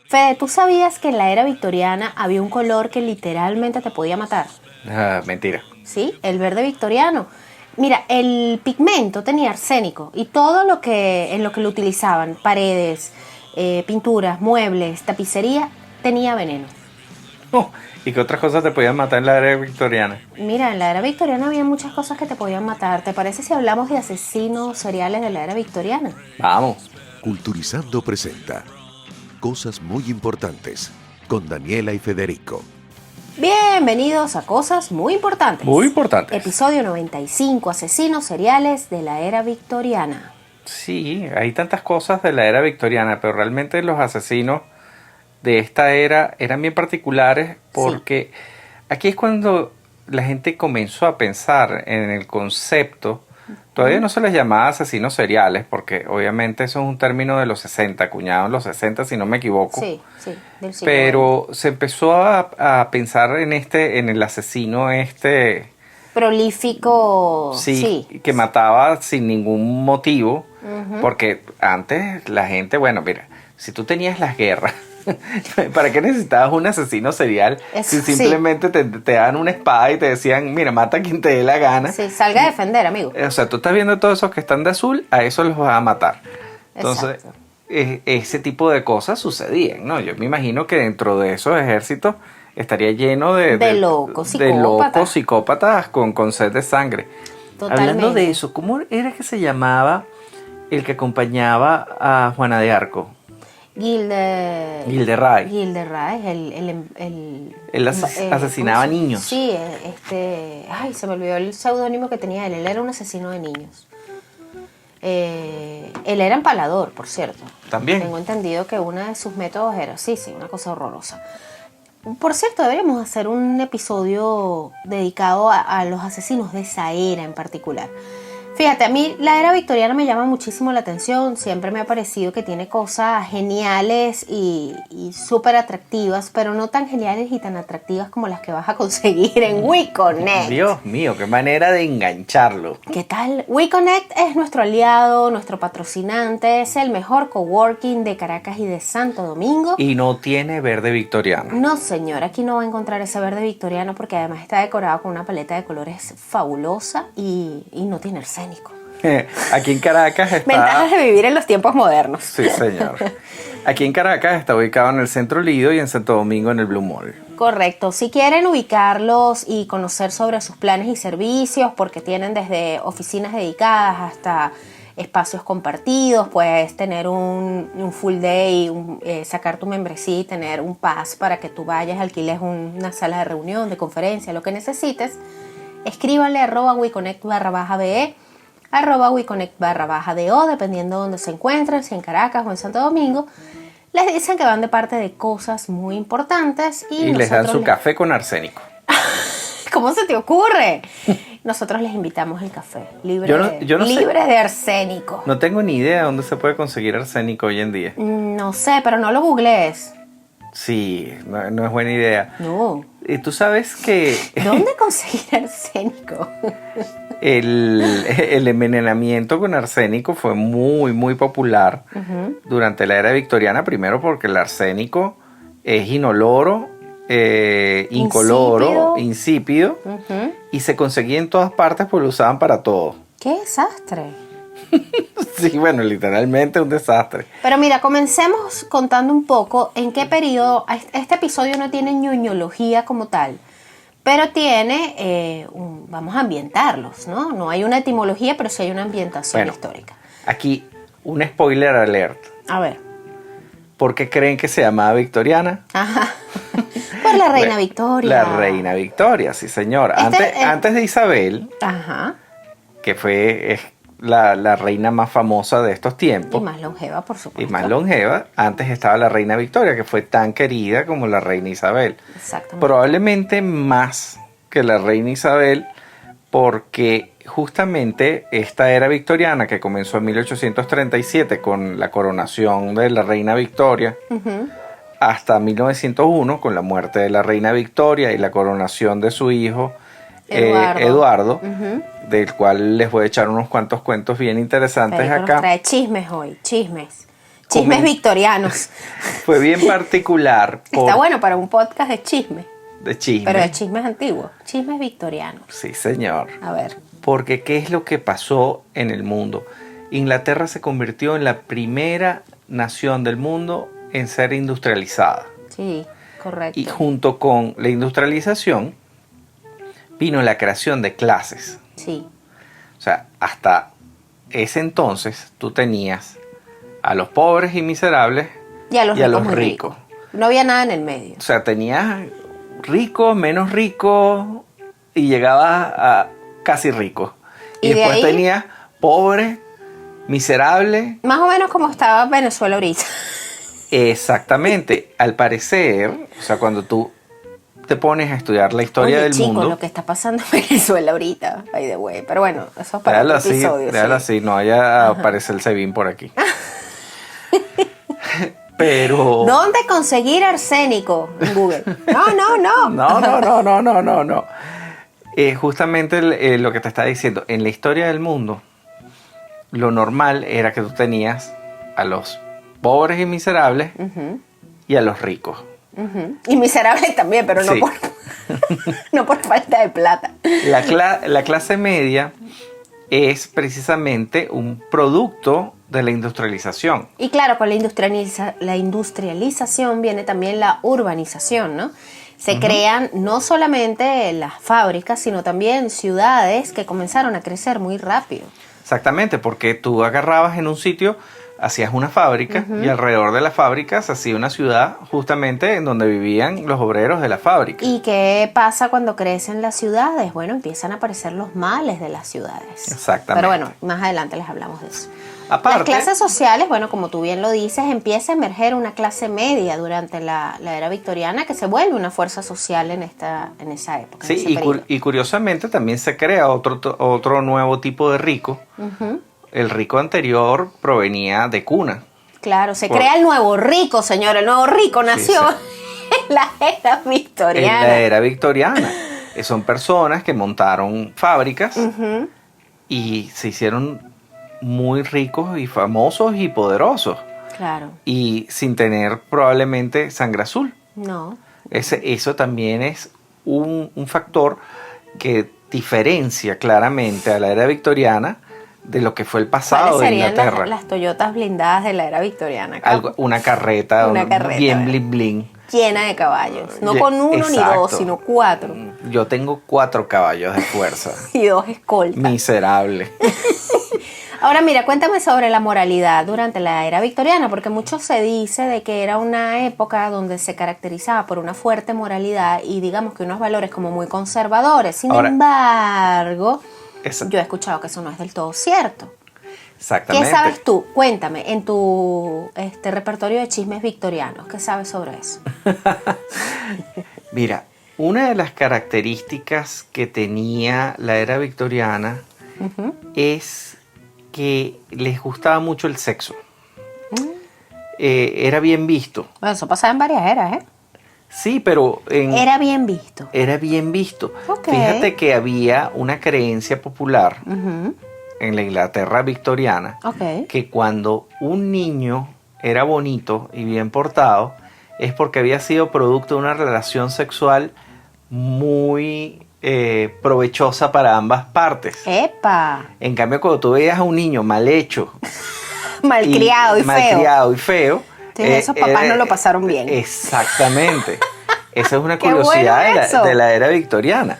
Fede, ¿tú sabías que en la era victoriana había un color que literalmente te podía matar? Ah, mentira. ¿Sí? El verde victoriano. Mira, el pigmento tenía arsénico y todo lo que en lo que lo utilizaban, paredes, pinturas, muebles, tapicería, tenía veneno. ¿Y qué otras cosas te podían matar en la era victoriana? Mira, en la era victoriana había muchas cosas que te podían matar. ¿Te parece si hablamos de asesinos seriales de la era victoriana? Vamos. Culturizando presenta Cosas muy importantes con Daniela y Federico. Bienvenidos a Cosas Muy Importantes. Muy importantes. Episodio 95, asesinos seriales de la era victoriana. Sí, hay tantas cosas de la era victoriana, pero realmente los asesinos de esta era eran bien particulares porque aquí es cuando la gente comenzó a pensar en el concepto. Todavía no se les llamaba asesinos seriales porque obviamente eso es un término de los 60, acuñado en los 60 si no me equivoco. Sí, del siglo Pero se empezó a pensar en el asesino prolífico. sí, que mataba sin ningún motivo, porque antes la gente, bueno, mira, si tú tenías las guerras, ¿para qué necesitabas un asesino serial? Si simplemente te daban una espada y te decían, mira, mata a quien te dé la gana. Sí, salga a defender, amigo. O sea, tú estás viendo todos esos que están de azul, a esos los vas a matar. Entonces, Exacto. Ese tipo de cosas sucedían, ¿no? Yo me imagino que dentro de esos ejércitos estaría lleno de locos, de psicópatas. locos psicópatas con sed de sangre. Totalmente. Hablando de eso, ¿cómo era que se llamaba el que acompañaba a Juana de Arco? Gilderay, Él asesinaba niños. Sí, ay, se me olvidó el seudónimo que tenía él. Él era un asesino de niños. Él era empalador, por cierto. También. Tengo entendido que uno de sus métodos era, sí, una cosa horrorosa. Por cierto, deberíamos hacer un episodio dedicado a los asesinos de esa era en particular. Fíjate, a mí la era victoriana me llama muchísimo la atención. Siempre me ha parecido que tiene cosas geniales y súper atractivas, pero no tan geniales y tan atractivas como las que vas a conseguir en WeConnect. Dios mío, qué manera de engancharlo. ¿Qué tal? WeConnect es nuestro aliado, nuestro patrocinante, es el mejor coworking de Caracas y de Santo Domingo. Y no tiene verde victoriano. No, señor, aquí no va a encontrar ese verde victoriano porque además está decorado con una paleta de colores fabulosa y no tiene arsénico. Aquí en Caracas está... Ventajas de vivir en los tiempos modernos. Sí, señor. Aquí en Caracas está ubicado en el Centro Lido y en Santo Domingo en el Blue Mall. Correcto. Si quieren ubicarlos y conocer sobre sus planes y servicios, porque tienen desde oficinas dedicadas hasta espacios compartidos, puedes tener un full day, sacar tu membresía y tener un pass para que tú vayas, alquiles una sala de reunión, de conferencia, lo que necesites. Escríbanle @weconnect_be, @weconnect_do, dependiendo de dónde se encuentren, si en Caracas o en Santo Domingo. Les dicen que van de parte de cosas muy importantes y les dan su café con arsénico. ¿Cómo se te ocurre? Nosotros les invitamos el café, libre de arsénico. No tengo ni idea de dónde se puede conseguir arsénico hoy en día. No sé, pero no lo googlees. Sí, no es buena idea. No. Y tú sabes que... ¿Dónde conseguir arsénico? El envenenamiento con arsénico fue muy, muy popular durante la era victoriana. Primero porque el arsénico es inoloro, incoloro, insípido y se conseguía en todas partes porque lo usaban para todo. ¡Qué desastre! Sí, bueno, literalmente un desastre. Pero mira, comencemos contando un poco en qué periodo. Este episodio no tiene ñoñología como tal, pero tiene, vamos a ambientarlos, ¿no? No hay una etimología, pero sí hay una ambientación histórica. Aquí, un spoiler alert. A ver. ¿Por qué creen que se llamaba victoriana? Ajá. Por la reina Victoria. La reina Victoria, sí señor. Antes de Isabel, que fue la reina más famosa de estos tiempos. Y más longeva, por supuesto. Y más longeva. Antes estaba la reina Victoria, que fue tan querida como la reina Isabel. Exactamente. Probablemente más que la reina Isabel, porque justamente esta era victoriana, que comenzó en 1837 con la coronación de la reina Victoria, hasta 1901 con la muerte de la reina Victoria y la coronación de su hijo Eduardo, del cual les voy a echar unos cuantos cuentos bien interesantes Federico acá. Nos trae chismes hoy, chismes. Chismes victorianos. fue bien particular. Está bueno para un podcast de chisme. De chisme. Pero de chismes antiguos. Chismes victorianos. Sí, señor. A ver. Porque ¿qué es lo que pasó en el mundo? Inglaterra se convirtió en la primera nación del mundo en ser industrializada. Sí, correcto. Y junto con la industrialización vino la creación de clases. Sí. O sea, hasta ese entonces tú tenías a los pobres y miserables Y a los y a ricos los muy ricos. No había nada en el medio. O sea, tenías ricos, menos ricos y llegabas a casi ricos. Y ¿Y de después ahí? tenías pobres, miserables. Más o menos como estaba Venezuela ahorita. Exactamente. Al parecer, o sea, cuando tú te pones a estudiar la historia Oye, del chicos, mundo. lo que está pasando en Venezuela ahorita. Ay, de güey. Pero bueno, eso es para Déjalo otro así, episodio. déjalo sí. así, no vaya a aparecer el Sebin por aquí. Pero... ¿Dónde conseguir arsénico? En Google. No, no, no. No. Justamente lo que te estaba diciendo, en la historia del mundo, lo normal era que tú tenías a los pobres y miserables y a los ricos. Y miserables también, pero no, Sí. no por falta de plata. La clase media es precisamente un producto de la industrialización. Y claro, con la industrialización viene también la urbanización, ¿no? Se crean no solamente las fábricas, sino también ciudades que comenzaron a crecer muy rápido. Exactamente, porque tú agarrabas en un sitio, hacías una fábrica y alrededor de la fábrica se hacía una ciudad justamente en donde vivían los obreros de la fábrica. ¿Y qué pasa cuando crecen las ciudades? Bueno, empiezan a aparecer los males de las ciudades. Exactamente. Pero bueno, más adelante les hablamos de eso. Aparte, Las clases sociales, bueno, como tú bien lo dices, empieza a emerger una clase media durante la era victoriana que se vuelve una fuerza social en esa época. en sí, ese periodo. y curiosamente también se crea otro nuevo tipo de rico. El rico anterior provenía de cuna. Claro, se crea el nuevo rico, señor. El nuevo rico nació en la era victoriana. En la era victoriana. Son personas que montaron fábricas y se hicieron muy ricos y famosos y poderosos. Claro. Y sin tener probablemente sangre azul. No. Eso también es un factor que diferencia claramente a la era victoriana de lo que fue el pasado ¿Cuáles de serían Inglaterra. las Toyotas blindadas de la era victoriana? Una carreta, Una carreta, bien ¿verdad? bling bling. Llena de caballos. No Ye- con uno exacto. ni dos, sino 4. Yo tengo 4 caballos de fuerza. Y 2 escoltas. Miserable. Ahora mira, cuéntame sobre la moralidad durante la era victoriana, porque mucho se dice de que era una época donde se caracterizaba por una fuerte moralidad y digamos que unos valores como muy conservadores. Sin Ahora, embargo, Esa- yo he escuchado que eso no es del todo cierto. ¿Qué Exactamente. sabes tú? Cuéntame, en tu repertorio de chismes victorianos, ¿qué sabes sobre eso? Mira, una de las características que tenía la era victoriana es que les gustaba mucho el sexo. Era bien visto. Bueno, eso pasaba en varias eras, ¿eh? Sí, pero Era bien visto. era bien visto. Ok. Fíjate que había una creencia popular en la Inglaterra victoriana Ok. que cuando un niño era bonito y bien portado es porque había sido producto de una relación sexual muy provechosa para ambas partes. ¡Epa! En cambio, cuando tú veías a un niño mal hecho Malcriado y feo. malcriado y feo, Entonces, esos papás no lo pasaron bien. Exactamente. Esa es una Qué curiosidad bueno eso. de la era victoriana.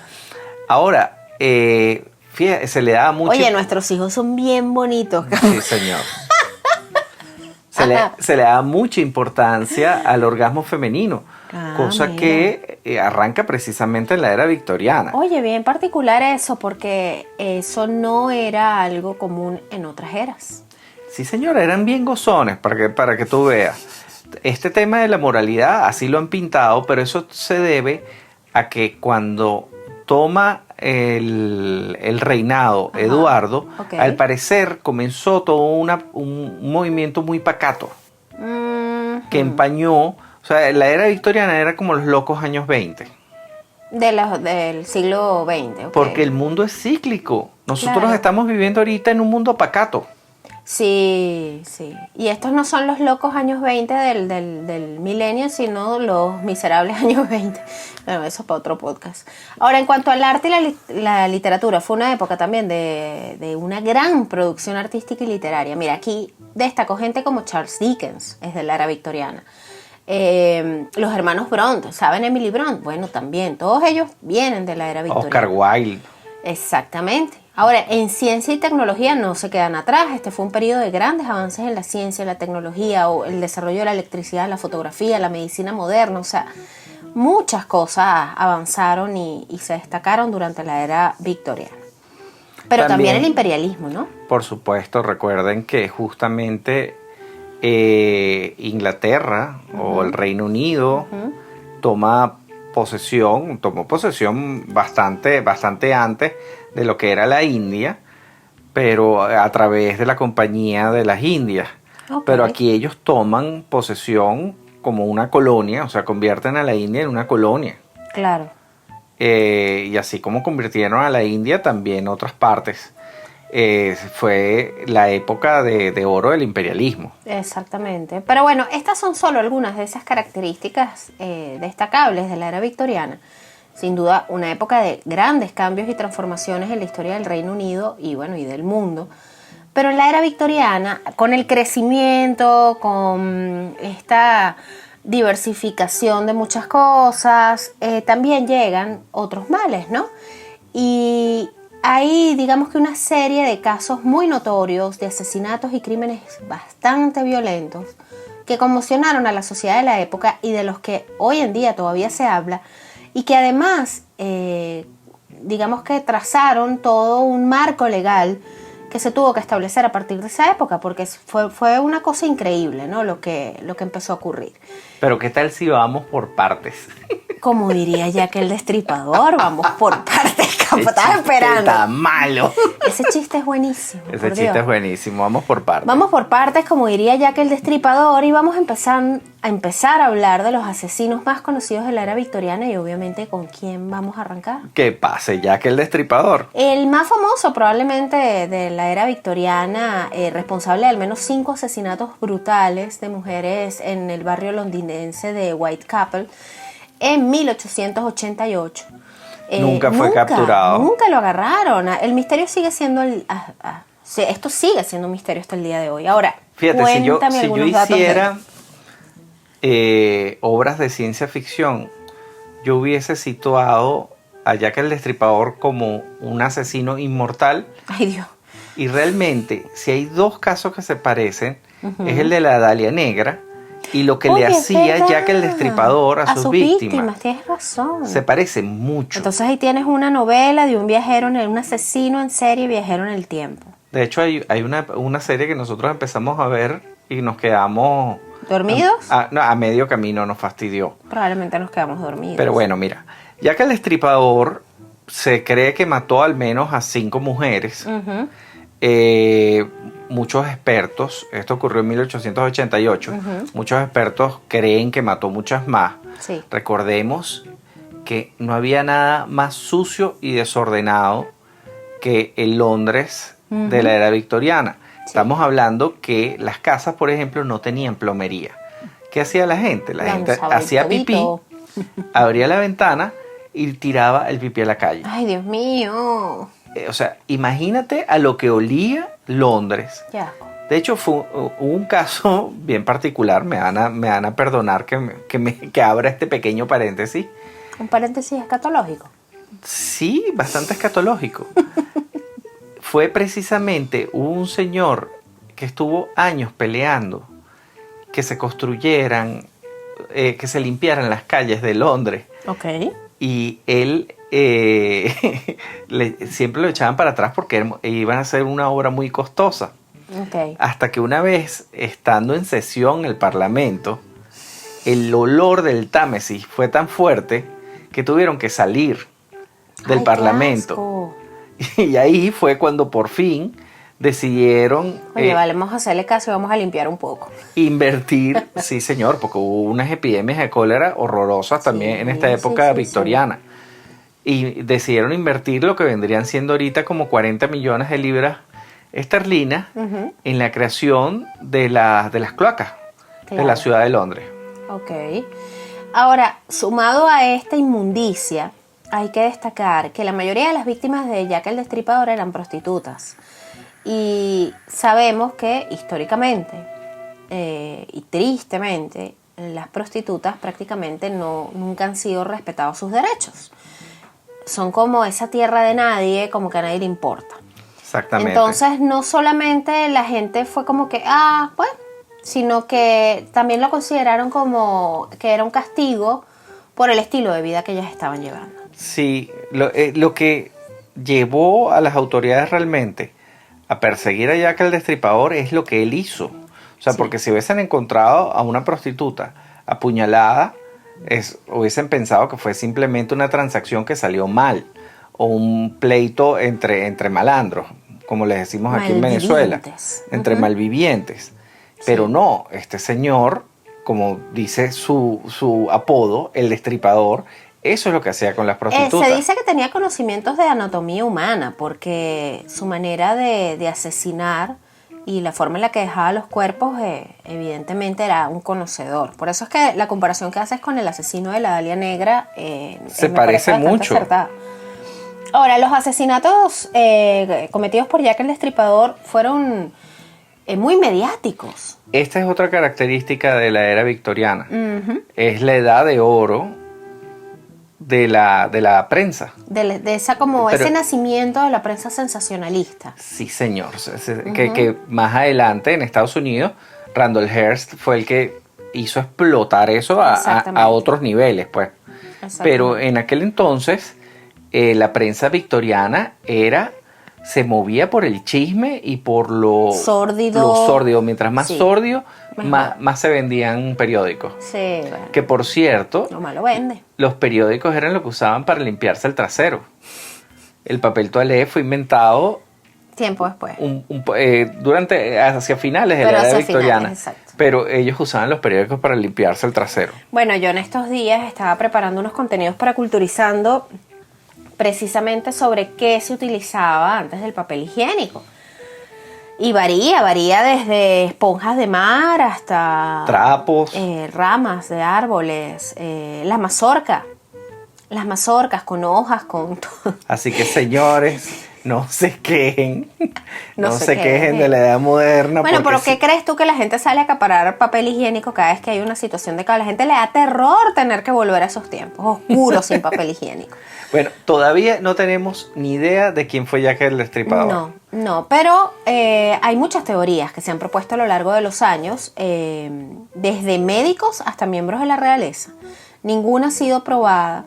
Ahora, fíjate, se le daba mucho. Oye, nuestros hijos son bien bonitos. Sí, señor. Se le da mucha importancia al orgasmo femenino, Ah, cosa mira. que arranca precisamente en la era victoriana. Oye, bien particular eso, porque eso no era algo común en otras eras. Sí, señora, eran bien gozones, para que tú veas. Este tema de la moralidad, así lo han pintado, pero eso se debe a que cuando toma el reinado Ajá, Eduardo, ok. al parecer comenzó todo un movimiento muy pacato, que empañó, o sea, la era victoriana era como los locos años 20. Del siglo XX. ok. Porque el mundo es cíclico. Nosotros Claro. estamos viviendo ahorita en un mundo pacato. Sí, sí. Y estos no son los locos años 20 del milenio, sino los miserables años 20. Bueno, eso es para otro podcast. Ahora, en cuanto al arte y la literatura, fue una época también de una gran producción artística y literaria. Mira, aquí destacó gente como Charles Dickens, es de la era victoriana. Los hermanos Brontë, ¿saben Emily Brontë? Bueno, también, todos ellos vienen de la era victoriana. Oscar Wilde. Exactamente. Ahora, en ciencia y tecnología no se quedan atrás. Este fue un periodo de grandes avances en la ciencia, la tecnología, o el desarrollo de la electricidad, la fotografía, la medicina moderna. O sea, muchas cosas avanzaron y se destacaron durante la era victoriana. Pero también el imperialismo, ¿no? Por supuesto, recuerden que justamente Inglaterra o el Reino Unido tomó posesión bastante antes de lo que era la India, pero a través de la Compañía de las Indias. Okay. Pero aquí ellos toman posesión como una colonia, o sea, convierten a la India en una colonia. Claro. Y así como convirtieron a la India, también otras partes. Fue la época de oro del imperialismo. Exactamente. Pero bueno, estas son solo algunas de esas características destacables de la era victoriana. Sin duda, una época de grandes cambios y transformaciones en la historia del Reino Unido y bueno, y del mundo. Pero en la era victoriana, con el crecimiento, con esta diversificación de muchas cosas, también llegan otros males, ¿no? Y hay, digamos que una serie de casos muy notorios de asesinatos y crímenes bastante violentos que conmocionaron a la sociedad de la época y de los que hoy en día todavía se habla, y que además, digamos que trazaron todo un marco legal que se tuvo que establecer a partir de esa época, porque fue una cosa increíble, ¿no? Lo que empezó a ocurrir. Pero ¿qué tal si vamos por partes? Como diría Jack el Destripador, vamos por partes, como estaba esperando. Está malo. Ese chiste es buenísimo. Ese chiste es buenísimo, vamos por partes. Vamos por partes, como diría Jack el Destripador, y vamos a empezar a hablar de los asesinos más conocidos de la era victoriana y obviamente con quién vamos a arrancar. Que pase Jack el Destripador. El más famoso probablemente de la era victoriana, responsable de al menos 5 asesinatos brutales de mujeres en el barrio londinense de Whitechapel en 1888. Nunca fue capturado. Nunca lo agarraron. El misterio sigue siendo esto sigue siendo un misterio hasta el día de hoy. Ahora, fíjate, si yo datos hiciera obras de ciencia ficción, yo hubiese situado a Jack el Destripador como un asesino inmortal. Ay, Dios. Y realmente, si hay 2 casos que se parecen, es el de la Dalia Negra y lo que le hacía Jack el Destripador a sus víctimas. Tienes razón. Se parece mucho. Entonces ahí tienes una novela de un asesino en serie viajero en el tiempo. De hecho, hay una serie que nosotros empezamos a ver y nos quedamos... ¿Dormidos? A medio camino nos fastidió. Probablemente nos quedamos dormidos. Pero bueno, mira, Jack el Destripador se cree que mató al menos a 5 mujeres. Uh-huh. Muchos expertos, esto ocurrió en 1888, muchos expertos creen que mató muchas más. Sí. Recordemos que no había nada más sucio y desordenado que el Londres de la era victoriana. Sí. Estamos hablando que las casas, por ejemplo, no tenían plomería. ¿Qué hacía la gente? La gente hacía pipí, abría la ventana y tiraba el pipí a la calle. ¡Ay, Dios mío! O sea, imagínate a lo que olía Londres. Ya. De hecho, fue un caso bien particular. Me van a perdonar que abra este pequeño paréntesis. ¿Un paréntesis escatológico? Sí, bastante escatológico. Fue precisamente un señor que estuvo años peleando que se construyeran, que se limpiaran las calles de Londres. Ok. Y él siempre lo echaban para atrás porque iban a hacer una obra muy costosa. Okay. Hasta que una vez, estando en sesión en el Parlamento, el olor del Támesis fue tan fuerte que tuvieron que salir del Parlamento. Y ahí fue cuando por fin decidieron... Oye, vamos a hacerle caso y vamos a limpiar un poco. Invertir, sí señor, porque hubo unas epidemias de cólera horrorosas también en esta época victoriana. Sí. Y decidieron invertir lo que vendrían siendo ahorita como 40 millones de libras esterlinas Ujú. en la creación de las cloacas de Claro. la ciudad de Londres. Ok. Ahora, sumado a esta inmundicia, hay que destacar que la mayoría de las víctimas de Jack el Destripador eran prostitutas. Y sabemos que históricamente y tristemente las prostitutas prácticamente nunca han sido respetados sus derechos. Son como esa tierra de nadie, como que a nadie le importa. Exactamente. Entonces, no solamente la gente fue como que, bueno, sino que también lo consideraron como que era un castigo por el estilo de vida que ellas estaban llevando. Sí, lo que llevó a las autoridades realmente a perseguir a Jack el Destripador es lo que él hizo. O sea, Sí. porque si hubiesen encontrado a una prostituta apuñalada, hubiesen pensado que fue simplemente una transacción que salió mal o un pleito entre malandros, como les decimos aquí en Venezuela, Malvivientes. entre Ujú. malvivientes. Pero Sí. no, este señor, como dice su apodo, el Destripador, eso es lo que hacía con las prostitutas. Se dice que tenía conocimientos de anatomía humana, porque su manera de asesinar y la forma en la que dejaba los cuerpos, evidentemente era un conocedor. Por eso es que la comparación que haces con el asesino de la Dalia Negra Se me parece bastante mucho. acertada. Ahora, los asesinatos cometidos por Jack el Destripador fueron muy mediáticos. Esta es otra característica de la era victoriana. Ujú. Es la edad de oro de la prensa. De esa como Pero- ese nacimiento de la prensa sensacionalista. Sí, señor. Que más adelante en Estados Unidos, Randall Hearst fue el que hizo explotar eso Exactamente. a otros niveles, pues. Exactamente. Pero en aquel entonces, la prensa victoriana se movía por el chisme y por lo Sórdido. Lo sórdido. Mientras más Sí. sórdido, Mejor. más se vendían periódicos. Sí, bueno, Que por cierto, lo malo vende. los periódicos eran lo que usaban para limpiarse el trasero. El papel toalé fue inventado Tiempo después. hacia finales de Pero la era hacia victoriana. finales, exacto. Pero ellos usaban los periódicos para limpiarse el trasero. Bueno, yo en estos días estaba preparando unos contenidos para Culturizando precisamente sobre qué se utilizaba antes del papel higiénico. Y varía desde esponjas de mar hasta Trapos. ramas de árboles, las mazorcas con hojas, con todo. Así que señores, no se quejen. No No se se quejen quejen. de la edad moderna. Bueno, porque pero ¿qué crees tú que la gente sale a acaparar papel higiénico cada vez que hay una situación de que a la gente le da terror tener que volver a esos tiempos oscuros sin papel higiénico? Bueno, todavía no tenemos ni idea de quién fue Jack el Destripador. No, pero hay muchas teorías que se han propuesto a lo largo de los años, desde médicos hasta miembros de la realeza. Ninguna ha sido probada,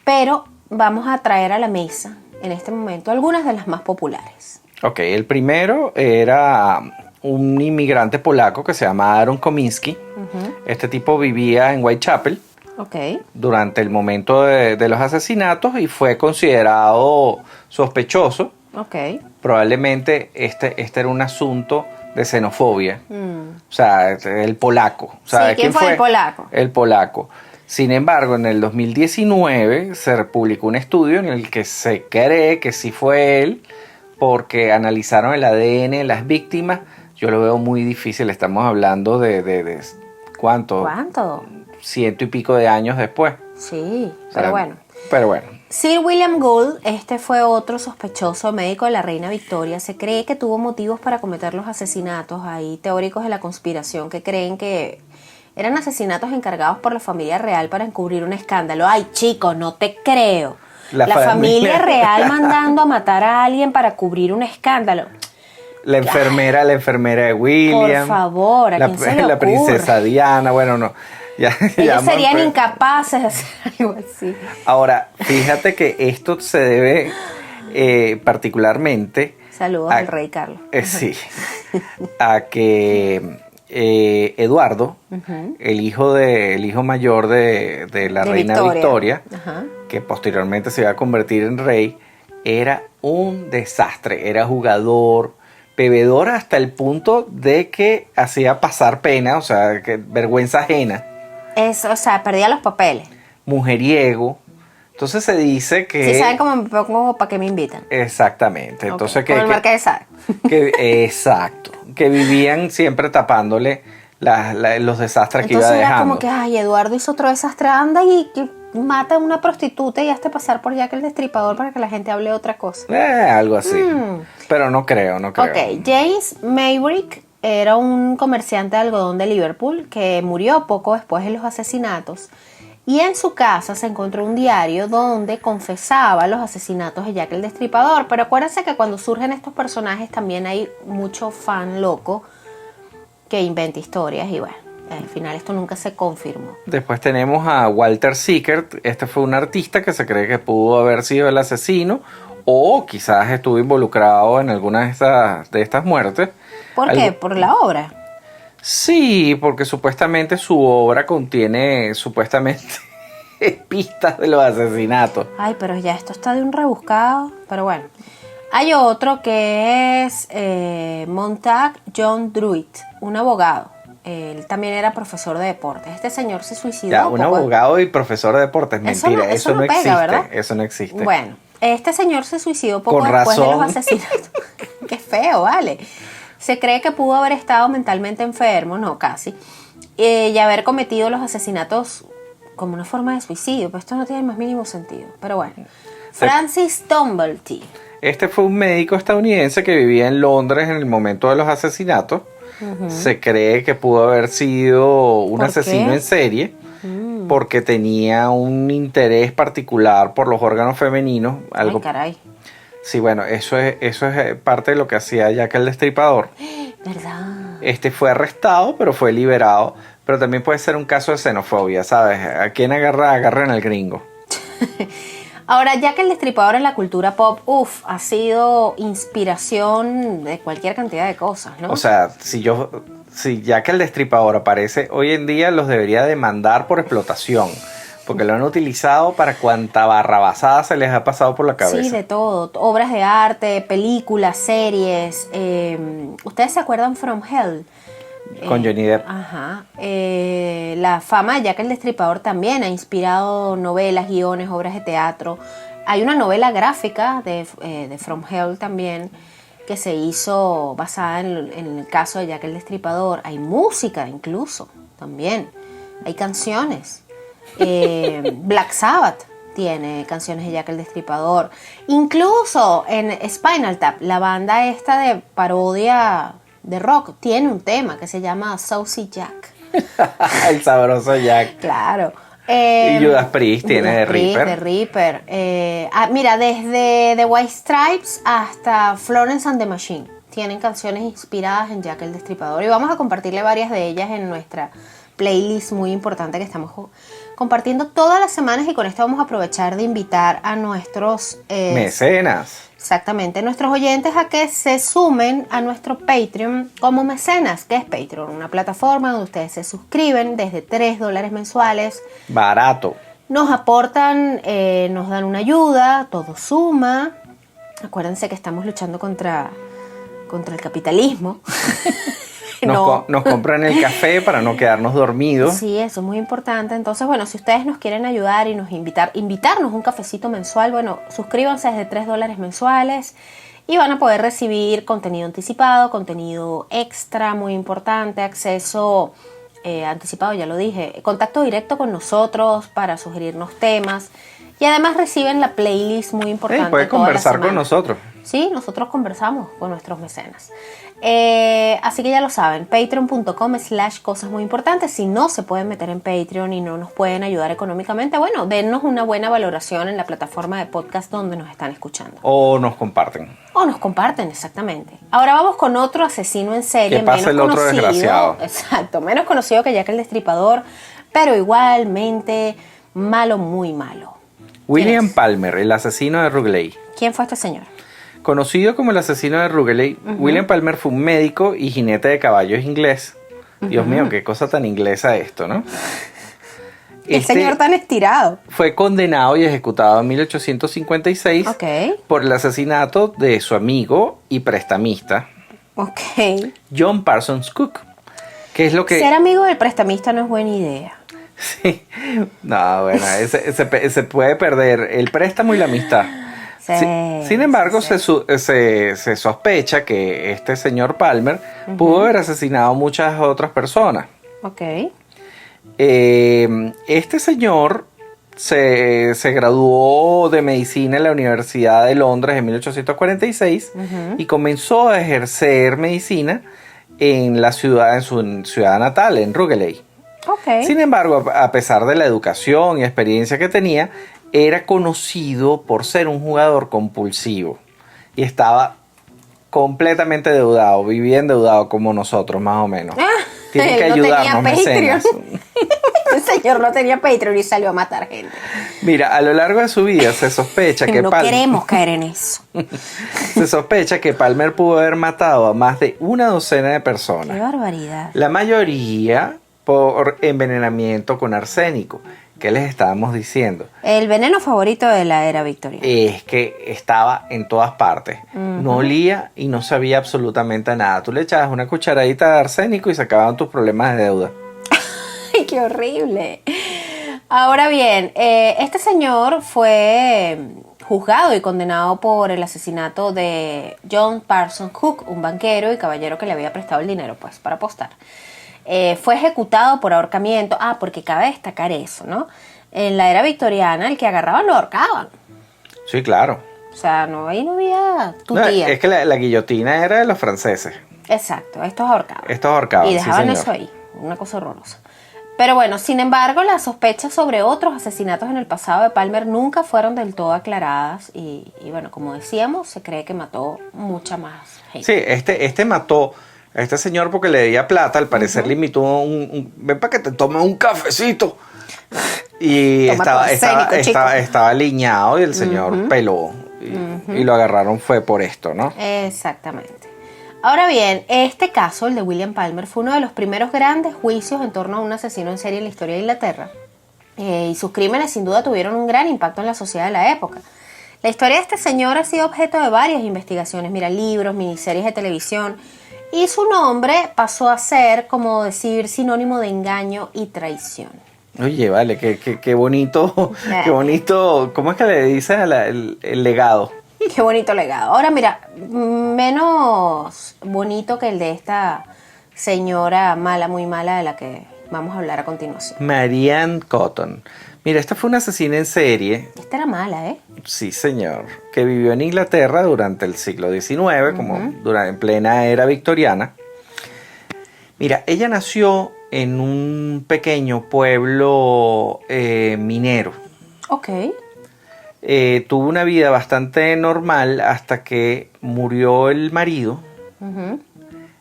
pero vamos a traer a la mesa en este momento algunas de las más populares. Ok, el primero era un inmigrante polaco que se llama Aaron Kominski. Este tipo vivía en Whitechapel Ok, durante el momento de los asesinatos y fue considerado sospechoso. ok. Probablemente este era un asunto de xenofobia. Mm. O sea, el polaco. O sea, Sí, ¿quién fue el polaco? El polaco. Sin embargo, en el 2019 se publicó un estudio en el que se cree que sí fue él, porque analizaron el ADN de las víctimas. Yo lo veo muy difícil. Estamos hablando de ¿cuánto? ¿Cuánto? 100 y pico de años después. Sí, O sea, pero bueno. Pero bueno. Sir William Gould, este fue otro sospechoso médico de la reina Victoria. Se cree que tuvo motivos para cometer los asesinatos. Hay teóricos de la conspiración que creen que eran asesinatos encargados por la familia real para encubrir un escándalo. Ay, chico, no te creo. La familia real mandando a matar a alguien para cubrir un escándalo. La enfermera de William. Por favor, ¿a quién se le la princesa ocurre? Diana. Bueno, no. Ya Ellos serían pues. incapaces de hacer algo así. Ahora, fíjate que esto se debe particularmente Saludos al rey Carlos. sí, a que Eduardo, el hijo mayor de la reina Victoria, Ajá. que posteriormente se iba a convertir en rey, era un desastre. Era jugador, bebedor hasta el punto de que hacía pasar pena, o sea, que vergüenza ajena. O sea, perdía los papeles. Mujeriego, Entonces se dice que... Si saben cómo me pongo, ¿para qué me invitan? Exactamente. Entonces Como el Marqués de Sade. exacto. Que vivían siempre tapándole los desastres que iba Entonces era dejando. como que, ay, Eduardo hizo otro desastre, anda y que mata a una prostituta y hazte pasar por Jack el Destripador para que la gente hable otra cosa. Algo así. Pero no creo. Ok, James Maverick era un comerciante de algodón de Liverpool que murió poco después de los asesinatos. Y en su casa se encontró un diario donde confesaba los asesinatos de Jack el Destripador. Pero acuérdense que cuando surgen estos personajes también hay mucho fan loco que inventa historias y bueno, al final esto nunca se confirmó. Después tenemos a Walter Sickert. Este fue un artista que se cree que pudo haber sido el asesino o quizás estuvo involucrado en alguna de estas muertes. ¿Por qué? ¿Por la obra? Sí, porque supuestamente su obra contiene pistas de los asesinatos. Ay, pero ya esto está de un rebuscado. Pero bueno. Hay otro que es Montague John Druitt, un abogado. Él también era profesor de deportes. Este señor se suicidó. Ya, un abogado y profesor de deportes. Mentira, eso no pega, existe. ¿verdad? Eso no existe. Bueno, este señor se suicidó poco Con después razón. de los asesinatos. Qué feo, vale. Se cree que pudo haber estado mentalmente enfermo, no, casi, y haber cometido los asesinatos como una forma de suicidio. Pero esto no tiene el más mínimo sentido. Pero bueno. Francis Tumblety. Este fue un médico estadounidense que vivía en Londres en el momento de los asesinatos. Se cree que pudo haber sido un ¿Por asesino qué? en serie porque tenía un interés particular por los órganos femeninos. Algo, Ay, caray. sí, bueno, eso es parte de lo que hacía Jack el Destripador. ¿Verdad? Este fue arrestado, pero fue liberado. Pero también puede ser un caso de xenofobia, ¿sabes? ¿A quién agarran al gringo? Ahora, Jack el Destripador en la cultura pop, ha sido inspiración de cualquier cantidad de cosas, ¿no? O sea, si Jack el Destripador aparece hoy en día, los debería demandar por explotación. Porque lo han utilizado para cuanta barrabasada se les ha pasado por la cabeza. Sí, de todo. Obras de arte, películas, series. ¿Ustedes se acuerdan From Hell? Con Johnny Depp. Ajá. La fama de Jack el Destripador también ha inspirado novelas, guiones, obras de teatro. Hay una novela gráfica de From Hell también que se hizo basada en el caso de Jack el Destripador. Hay música incluso también. Hay canciones. Black Sabbath tiene canciones de Jack el Destripador. Incluso en Spinal Tap, la banda esta de parodia de rock, tiene un tema que se llama Saucy Jack. El sabroso Jack. Claro. Y Judas Priest tiene de Reaper. De Reaper. Mira, desde The White Stripes hasta Florence and the Machine tienen canciones inspiradas en Jack el Destripador. Y vamos a compartirle varias de ellas en nuestra playlist muy importante que estamos compartiendo todas las semanas. Y con esto vamos a aprovechar de invitar a nuestros mecenas. Exactamente, nuestros oyentes a que se sumen a nuestro Patreon como mecenas. ¿Qué es Patreon? Una plataforma donde ustedes se suscriben desde $3 mensuales. Barato. Nos aportan, nos dan una ayuda, todo suma. Acuérdense que estamos luchando contra el capitalismo. Nos compran el café para no quedarnos dormidos. Sí, eso es muy importante. Entonces, bueno, si ustedes nos quieren ayudar y nos invitarnos un cafecito mensual, bueno, suscríbanse desde $3 mensuales y van a poder recibir contenido anticipado, contenido extra, muy importante, acceso anticipado, ya lo dije, contacto directo con nosotros para sugerirnos temas y además reciben la playlist muy importante. Puede toda la conversar con semana. nosotros. Sí, nosotros conversamos con nuestros mecenas. Así que ya lo saben, patreon.com/cosas muy importantes. Si no se pueden meter en Patreon y no nos pueden ayudar económicamente, bueno, dennos una buena valoración en la plataforma de podcast donde nos están escuchando. O nos comparten. O nos comparten, exactamente. Ahora vamos con otro asesino en serie. Que pase el otro desgraciado. Exacto, menos conocido que Jack el Destripador, pero igualmente malo, muy malo. William Palmer, el asesino de Rugeley. ¿Quién fue este señor? Conocido como el asesino de Rugeley, William Palmer fue un médico y jinete de caballos inglés. Dios mío, qué cosa tan inglesa esto, ¿no? El señor tan estirado. Fue condenado y ejecutado en 1856 por el asesinato de su amigo y prestamista John Parsons Cook. Que es lo que... Ser amigo del prestamista no es buena idea. Sí, No, bueno, se puede perder el préstamo y la amistad. Sí, Sin embargo, sí. se sospecha que este señor Palmer pudo haber asesinado a muchas otras personas. Ok. Este señor se graduó de medicina en la Universidad de Londres en 1846 y comenzó a ejercer medicina en su ciudad natal, en Rugeley. Ok. Sin embargo, a pesar de la educación y experiencia que tenía, era conocido por ser un jugador compulsivo y estaba completamente endeudado, vivía endeudado como nosotros más o menos. Tienen que no tenía ayudarnos, Patreon. mecenas. El señor no tenía Patreon y salió a matar gente. Mira, a lo largo de su vida se sospecha que No queremos caer en eso. se sospecha que Palmer pudo haber matado a más de una docena de Qué personas. barbaridad. La mayoría por envenenamiento con arsénico. ¿Qué les estábamos diciendo? El veneno favorito de la era victoriana. Es que estaba en todas partes. No olía y no sabía absolutamente nada. Tú le echabas una cucharadita de arsénico y se acababan tus problemas de deuda. ¡Ay, qué horrible! Ahora bien, este señor fue juzgado y condenado por el asesinato de John Parsons Cook, un banquero y caballero que le había prestado el dinero pues para apostar. Fue ejecutado por ahorcamiento. Porque cabe destacar eso, ¿no? En la era victoriana, el que agarraban lo ahorcaban. Sí, claro. O sea, ahí no había No, tutía. es que la guillotina era de los franceses. Exacto, estos ahorcaban. Estos ahorcaban, Y sí, dejaban señor. eso ahí, una cosa horrorosa. Pero bueno, sin embargo, las sospechas sobre otros asesinatos en el pasado de Palmer nunca fueron del todo aclaradas. Y bueno, como decíamos, se cree que mató mucha más gente. Sí, este mató a este señor porque le debía plata. Al parecer le invitó ven para que te tome un cafecito. Y Toma tu arsénico, chico. estaba aliñado y el señor peló. Y lo agarraron fue por esto, ¿no? Exactamente. Ahora bien, este caso, el de William Palmer, fue uno de los primeros grandes juicios en torno a un asesino en serie en la historia de Inglaterra. Y sus crímenes sin duda tuvieron un gran impacto en la sociedad de la época. La historia de este señor ha sido objeto de varias investigaciones, mira, libros, miniseries de televisión, y su nombre pasó a ser, como decir, sinónimo de engaño y traición. Oye, vale, qué bonito, qué bonito. ¿Cómo es que le dicen el legado? Qué bonito legado. Ahora mira, menos bonito que el de esta señora mala, muy mala, de la que vamos a hablar a continuación. Marianne Cotton. Mira, esta fue una asesina en serie. Esta era mala, ¿eh? Sí, señor. Que vivió en Inglaterra durante el siglo XIX, como en plena era victoriana. Mira, ella nació en un pequeño pueblo minero. Ok. Tuvo una vida bastante normal hasta que murió el marido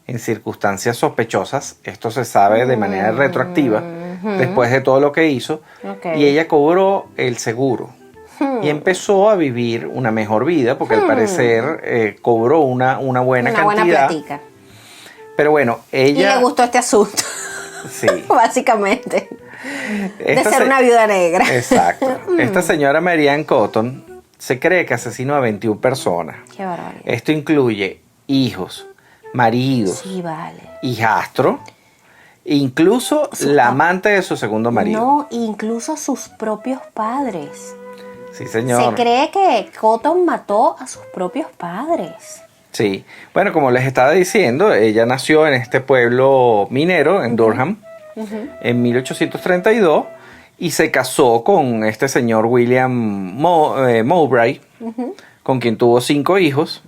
en circunstancias sospechosas. Esto se sabe de manera retroactiva después de todo lo que hizo. Ok. Y ella cobró el seguro y empezó a vivir una mejor vida porque al parecer cobró una buena Una buena cantidad. platica. Pero bueno, Y ella... le gustó este asunto, Sí. básicamente. De Esta ser se- una viuda negra. Exacto. Esta señora Marianne Cotton se cree que asesinó a 21 personas. Qué barbaridad. Esto incluye hijos, maridos, Sí, vale. hijastro, incluso la amante de su segundo marido. No, incluso sus propios padres. Sí, señor. Se cree que Cotton mató a sus propios padres. Sí. Bueno, como les estaba diciendo, ella nació en este pueblo minero, en Durham, en 1832, y se casó con este señor William Mowbray, con quien tuvo 5 hijos.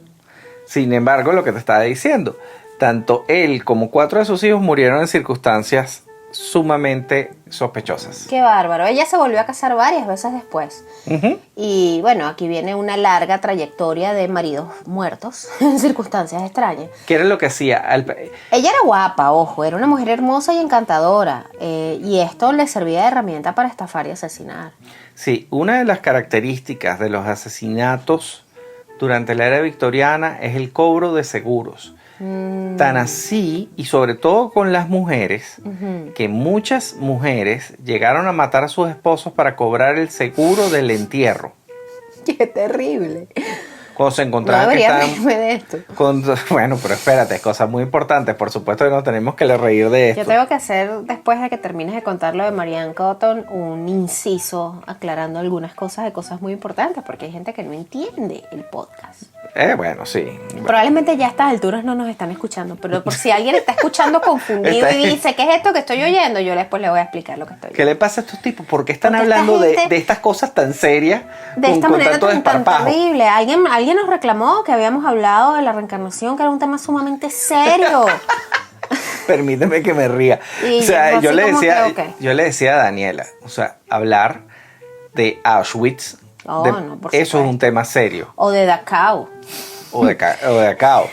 Sin embargo, lo que te estaba diciendo, tanto él como 4 de sus hijos murieron en circunstancias sumamente sospechosas. Qué bárbaro. Ella se volvió a casar varias veces después. Ujú. Y bueno, aquí viene una larga trayectoria de maridos muertos en circunstancias extrañas. ¿Qué era lo que hacía? Ella era guapa, ojo, era una mujer hermosa y encantadora. Y esto le servía de herramienta para estafar y asesinar. Sí, una de las características de los asesinatos durante la era victoriana es el cobro de seguros. Tan así, y sobre todo con las mujeres, que muchas mujeres llegaron a matar a sus esposos para cobrar el seguro del entierro. ¡Qué terrible! Cuando se No encontraban que debería estaban... reírme de esto. Bueno, pero espérate, cosas muy importantes. Por supuesto que nos tenemos que reír de esto. Yo tengo que hacer, después de que termines de contar lo de Marianne Cotton, un inciso aclarando algunas cosas de cosas muy importantes, porque hay gente que no entiende el podcast. Bueno, sí. Probablemente ya a estas alturas no nos están escuchando, pero por si alguien está escuchando confundido y dice, ¿qué es esto que estoy oyendo? Yo después le voy a explicar lo que estoy ¿Qué oyendo. le pasa a estos tipos? ¿Por qué están Porque esta hablando gente- de estas cosas tan serias De esta con manera tanto tan desparpajo? terrible. Alguien nos reclamó que habíamos hablado de la reencarnación, que era un tema sumamente serio. Permíteme que me ría. Y O sea, yo yo así le como decía, que, ok. yo le decía a Daniela, o sea, hablar de Auschwitz, Oh, de- no, por eso es supuesto. un tema serio, O de Dachau. o de Cao.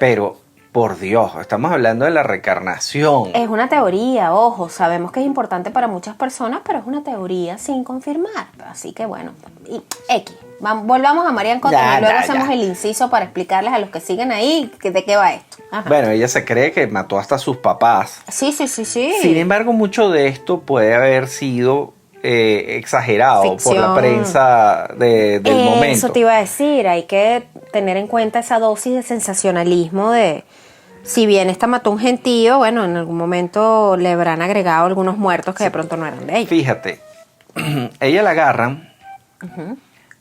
Pero, por Dios, estamos hablando de la reencarnación. Es una teoría, ojo, sabemos que es importante para muchas personas, pero es una teoría sin confirmar. Así que bueno, y X. Volvamos a Marianne Cotton Ya, y luego ya, hacemos ya. el inciso para explicarles a los que siguen ahí de qué va esto. Ajá. Bueno, ella se cree que mató hasta a sus papás. Sí. Sin embargo, mucho de esto puede haber sido exagerado por la Ficción. prensa del momento. Eso te iba a decir, hay que tener en cuenta esa dosis de sensacionalismo de, si bien esta mató un gentío, bueno, en algún momento le habrán agregado algunos muertos que de pronto no eran de ella. Fíjate, ella la agarran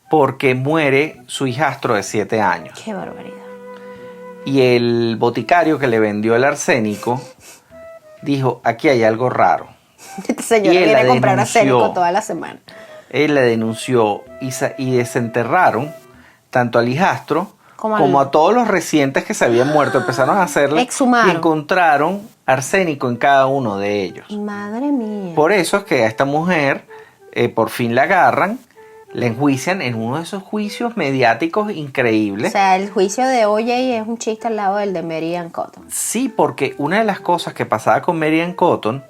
porque muere su hijastro de 7 años. Qué barbaridad. Y el boticario que le vendió el arsénico dijo, aquí hay algo raro. Este señor Y él viene a la comprar denunció. arsénico toda la semana. Él la denunció y desenterraron tanto al hijastro Como como al- a todos los recientes que se habían muerto. Empezaron a hacerle Exhumaron. y encontraron arsénico en cada uno de ellos. Madre mía. Por eso es que a esta mujer por fin la agarran, la enjuician en uno de esos juicios mediáticos O increíbles. sea, el juicio de O.J. es un chiste al lado del de Mary Ann Cotton. Sí, porque una de las cosas que pasaba con Mary Ann Cotton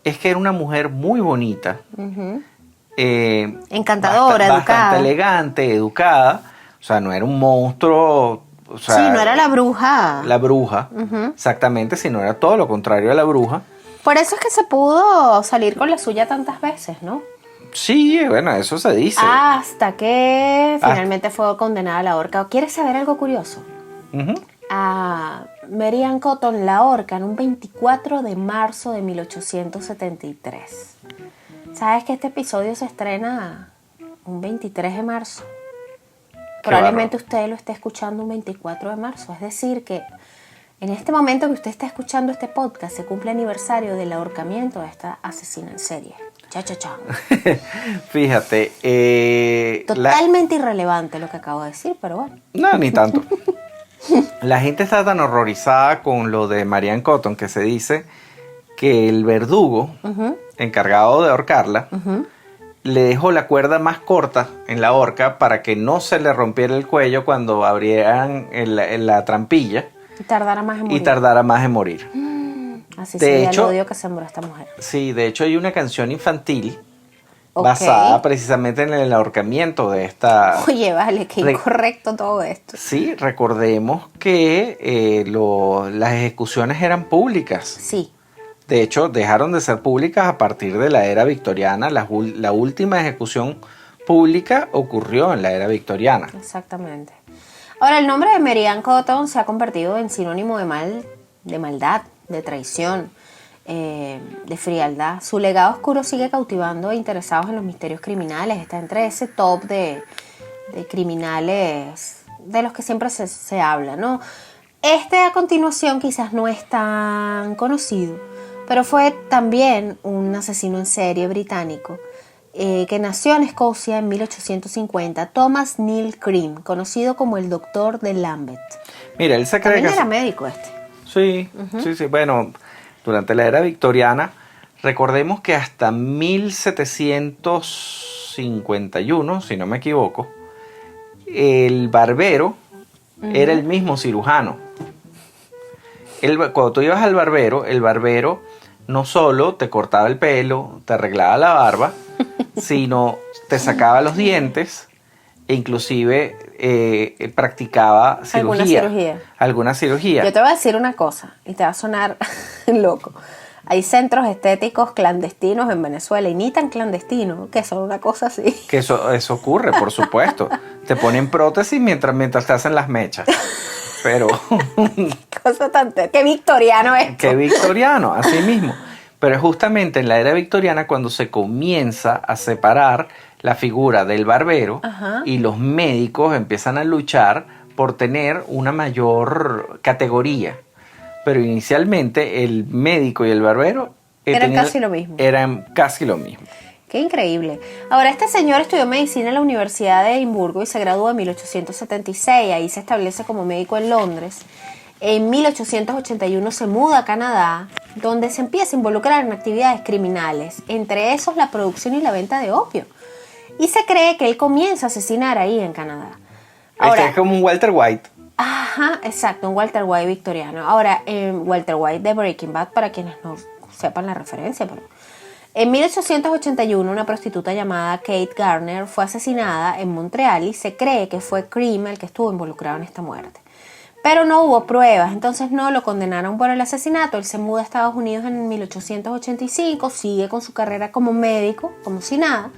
es que era una mujer muy bonita, Encantadora, educada. bastante elegante, educada. O sea, no era un monstruo. O sea, Sí, no era la bruja. La bruja, exactamente, sino era todo lo contrario a la bruja. Por eso es que se pudo salir con la suya tantas veces, ¿no? Sí, bueno, eso se dice. Hasta que finalmente fue condenada a la horca. ¿Quieres saber algo curioso? Ujú. A Mary Ann Cotton la horcan un 24 de marzo de 1873. ¿Sabes que este episodio se estrena un 23 de marzo? Probablemente usted lo esté escuchando un 24 de marzo. Es decir, que en este momento que usted está escuchando este podcast se cumple aniversario del ahorcamiento de esta asesina en serie. Cha, cha, cha. Fíjate. Totalmente irrelevante lo que acabo de decir, pero bueno. No, ni tanto. La gente está tan horrorizada con lo de Marianne Cotton que se dice que el verdugo encargado de ahorcarla le dejó la cuerda más corta en la horca para que no se le rompiera el cuello cuando abrieran la trampilla Y tardará más en morir. y tardara más en morir. Así De sería hecho- el odio que sembró esta mujer. Sí, de hecho hay una canción infantil Ok. basada precisamente en el ahorcamiento de esta... Oye, vale, qué Re- incorrecto todo esto. Sí, recordemos que las ejecuciones eran públicas. Sí, De hecho, dejaron de ser públicas a partir de la era victoriana. La última ejecución pública ocurrió en la era victoriana. exactamente. Ahora, el nombre de Mary Ann Cotton se ha convertido en sinónimo de maldad, de traición, de frialdad. Su legado oscuro sigue cautivando a interesados en los misterios criminales. Está entre ese top de criminales de los que siempre se habla, ¿no? Este a continuación quizás no es tan conocido, pero fue también un asesino en serie británico que nació en Escocia en 1850, Thomas Neil Cream, conocido como el Doctor de Lambeth. Mira, él se cree También que... era médico este. Sí, sí. Bueno, durante la era victoriana, recordemos que hasta 1751, si no me equivoco, el barbero era el mismo cirujano. Cuando tú ibas al barbero, el barbero no solo te cortaba el pelo, te arreglaba la barba, sino te sacaba los dientes e inclusive practicaba Alguna cirugía. Alguna cirugía. Yo te voy a decir una cosa y te va a sonar loco. hay centros estéticos clandestinos en Venezuela y ni tan clandestinos, que son una cosa así. Que eso ocurre, por supuesto. Te ponen prótesis mientras te hacen las mechas. Pero Cosa tan... Qué victoriano esto. qué victoriano, así mismo. Pero es justamente en la era victoriana cuando se comienza a separar la figura del barbero Ajá. y los médicos empiezan a luchar por tener una mayor categoría. Pero inicialmente el médico y el barbero Eran casi lo mismo. Eran casi lo mismo. Qué increíble. Ahora, este señor estudió medicina en la Universidad de Edimburgo y se graduó en 1876. Ahí se establece como médico en Londres. En 1881 se muda a Canadá, donde se empieza a involucrar en actividades criminales, entre esos la producción y la venta de opio. Y se cree que él comienza a asesinar ahí en Canadá. Es como un Walter White. Ajá, exacto, un Walter White victoriano. Ahora, Walter White de Breaking Bad, para quienes no sepan la referencia, pero... En 1881, una prostituta llamada Kate Garner fue asesinada en Montreal y se cree que fue Cream el que estuvo involucrado en esta muerte. Pero no hubo pruebas, entonces no lo condenaron por el asesinato. Él se muda a Estados Unidos en 1885, sigue con su carrera como médico, como si nada,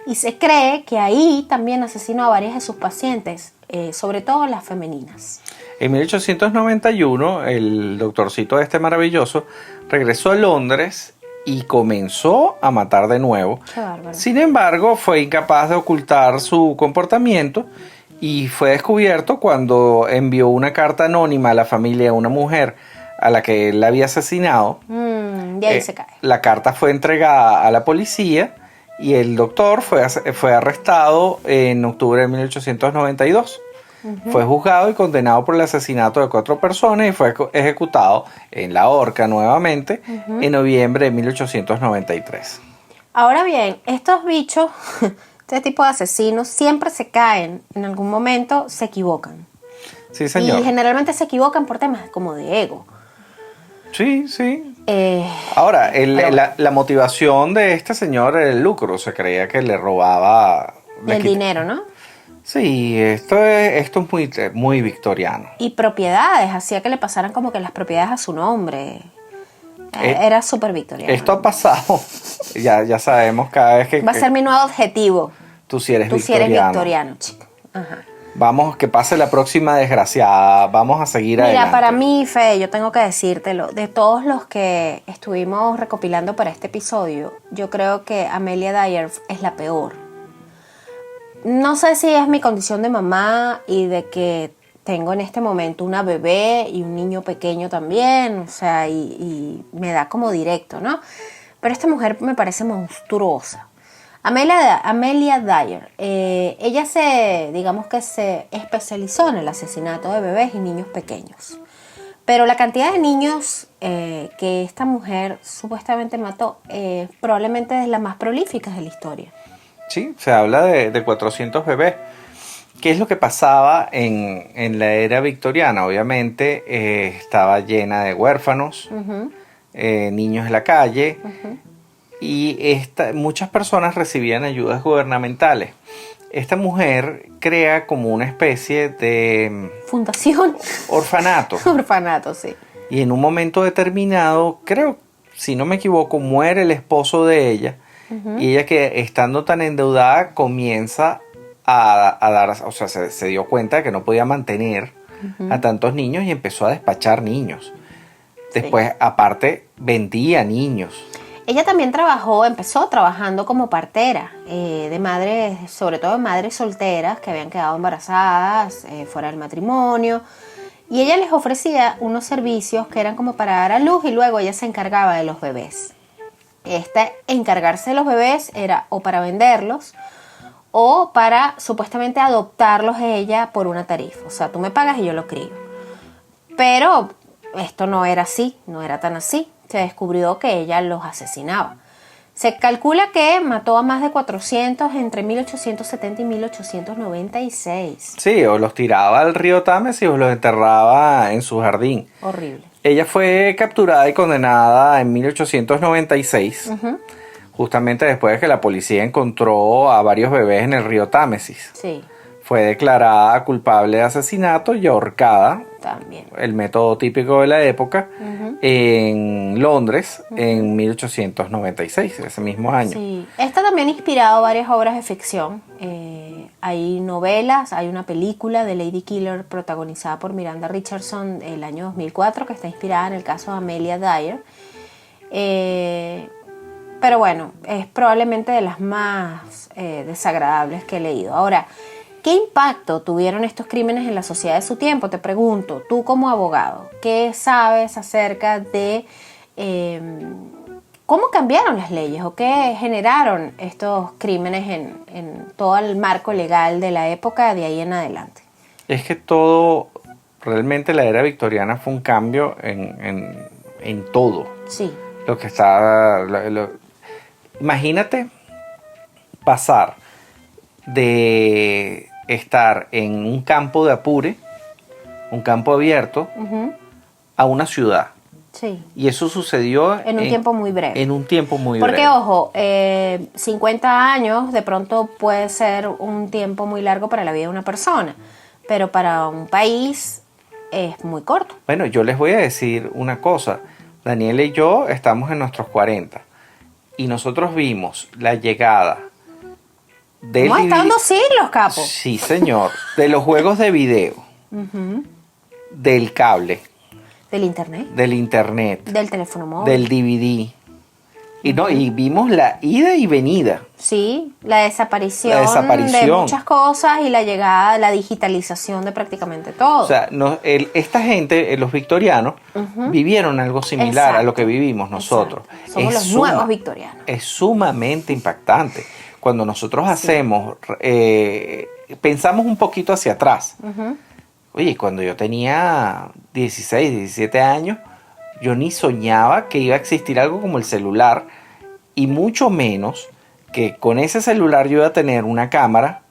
y se cree que ahí también asesinó a varias de sus pacientes, sobre todo las femeninas. En 1891, el doctorcito maravilloso regresó a Londres y comenzó a matar de nuevo. Qué bárbaro. Sin embargo, fue incapaz de ocultar su comportamiento y fue descubierto cuando envió una carta anónima a la familia de una mujer a la que él había asesinado. De ahí se cae. La carta fue entregada a la policía y el doctor fue arrestado en octubre de 1892. Fue juzgado y condenado por el asesinato de 4 personas y fue ejecutado en la horca nuevamente en noviembre de 1893. Ahora bien, estos bichos, este tipo de asesinos, siempre se caen, en algún momento se equivocan. Sí, señor. Y generalmente se equivocan por temas como de ego. Sí, sí. pero Ahora, bueno. la motivación de este señor era el lucro. Se creía que le robaba... El dinero, ¿no? Sí, esto es muy, muy victoriano. Y propiedades, hacía que le pasaran como que las propiedades a su nombre. Era súper victoriano. Esto ha pasado. Ya sabemos cada vez que... Va a ser mi nuevo objetivo. Tú sí eres Tú sí victoriano. eres victoriano, chico. Ajá. Vamos, que pase la próxima desgraciada. Vamos a seguir adelante. Mira, para mí, Fe, yo tengo que decírtelo, de todos los que estuvimos recopilando para este episodio, yo creo que Amelia Dyer es la peor. No sé si es mi condición de mamá y de que tengo en este momento una bebé y un niño pequeño también, o sea, y me da como directo, ¿no? Pero esta mujer me parece monstruosa. Amelia Dyer, ella digamos que se especializó en el asesinato de bebés y niños pequeños. Pero la cantidad de niños que esta mujer supuestamente mató probablemente es la más prolífica de la historia. Sí, se habla de 400 bebés. ¿Qué es lo que pasaba en la era victoriana? Obviamente estaba llena de huérfanos, niños en la calle, y muchas personas recibían ayudas gubernamentales. Esta mujer crea como una especie de... Fundación. Orfanato. Orfanato, sí. Y en un momento determinado, creo, si no me equivoco, muere el esposo de ella. Y ella, que estando tan endeudada, comienza a dar, o sea, se dio cuenta de que no podía mantener a tantos niños y empezó a despachar niños. Después, aparte, vendía niños. Ella también empezó trabajando como partera de madres, sobre todo de madres solteras que habían quedado embarazadas fuera del matrimonio. Y ella les ofrecía unos servicios que eran como para dar a luz y luego ella se encargaba de los bebés. Encargarse de los bebés era o para venderlos o para supuestamente adoptarlos ella por una tarifa. O sea, tú me pagas y yo lo crío. Pero esto no era así, no era tan así. Se descubrió que ella los asesinaba. Se calcula que mató a más de 400 entre 1870 y 1896. Sí, o los tiraba al río Támesis o los enterraba en su jardín. Horrible. Ella fue capturada y condenada en 1896, justamente después de que la policía encontró a varios bebés en el río Támesis. Sí. fue declarada culpable de asesinato y ahorcada, También. el método típico de la época, en Londres en 1896, ese mismo año. Sí, esta también ha inspirado varias obras de ficción. Hay novelas, hay una película de Lady Killer protagonizada por Miranda Richardson el año 2004 que está inspirada en el caso de Amelia Dyer. Pero bueno, es probablemente de las más desagradables que he leído. Ahora, ¿qué impacto tuvieron estos crímenes en la sociedad de su tiempo? Te pregunto, tú como abogado, ¿qué sabes acerca de cómo cambiaron las leyes o qué generaron estos crímenes en todo el marco legal de la época de ahí en adelante? Es que todo, realmente la era victoriana fue un cambio en todo. Sí. Lo que está... imagínate pasar de estar en un campo de Apure, un campo abierto, a una ciudad. Sí. Y eso sucedió En un tiempo muy breve. En un tiempo muy Porque, breve. ojo, 50 años de pronto puede ser un tiempo muy largo para la vida de una persona, pero para un país es muy corto. Bueno, yo les voy a decir una cosa. Daniela y yo estamos en nuestros 40 y nosotros vimos la llegada del Hemos estado en 2 siglos, capo. Sí, señor. De los juegos de video, del cable, Del internet, del internet, del teléfono móvil. del DVD. Y no, y vimos la ida y venida. Sí, la desaparición desaparición. de muchas cosas y la llegada, la digitalización de prácticamente todo. O sea, esta gente, los victorianos, vivieron algo similar Exacto. a lo que vivimos nosotros. Exacto. Somos los nuevos victorianos. Es sumamente impactante. Cuando nosotros hacemos, pensamos un poquito hacia atrás. Oye, cuando yo tenía 16, 17 años, yo ni soñaba que iba a existir algo como el celular y mucho menos que con ese celular yo iba a tener una cámara,